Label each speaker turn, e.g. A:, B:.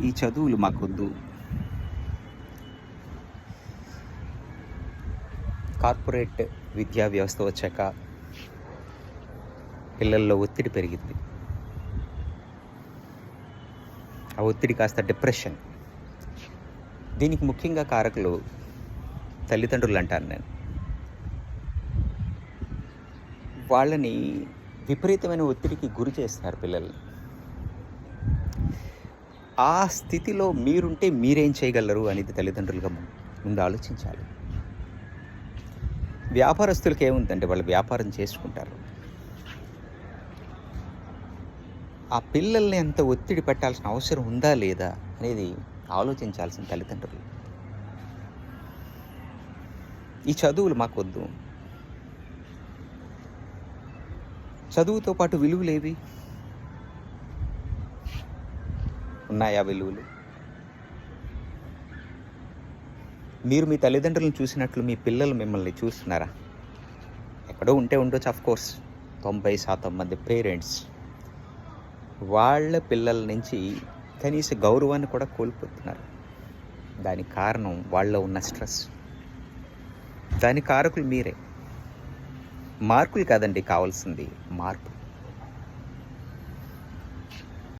A: ఈ చదువులు మాకొద్దు. కార్పొరేట్ విద్యా వ్యవస్థ వచ్చాక పిల్లల్లో ఒత్తిడి పెరిగింది. ఆ ఒత్తిడి కాస్త డిప్రెషన్. దీనికి ముఖ్యంగా కారకులు తల్లిదండ్రులు అంటాను నేను. వాళ్ళని విపరీతమైన ఒత్తిడికి గురి చేస్తున్నారు పిల్లల్ని. ఆ స్థితిలో మీరుంటే మీరేం చేయగలరు అనేది తల్లిదండ్రులుగా ముందు ఆలోచించాలి. వ్యాపారస్తులకి ఏముందంటే వాళ్ళు వ్యాపారం చేసుకుంటారు. ఆ పిల్లల్ని అంత ఒత్తిడి పెట్టాల్సిన అవసరం ఉందా లేదా అనేది ఆలోచించాల్సిన తల్లిదండ్రులు. ఈ చదువులు మాకొద్దు. చదువుతో పాటు విలువలేవి? ఉన్నాయా విలువలు? మీరు మీ తల్లిదండ్రులను చూసినట్లు మీ పిల్లలు మిమ్మల్ని చూస్తున్నారా? ఎక్కడో ఉంటే ఉండొచ్చు అఫ్‌కోర్స్. 90% మంది పేరెంట్స్ వాళ్ళ పిల్లల నుంచి కనీస గౌరవాన్ని కూడా కోల్పోతున్నారు. దానికి కారణం వాళ్ళలో ఉన్న స్ట్రెస్. దానికి కారకులు మీరే. మార్కులు కాదండి కావాల్సింది, మార్పు.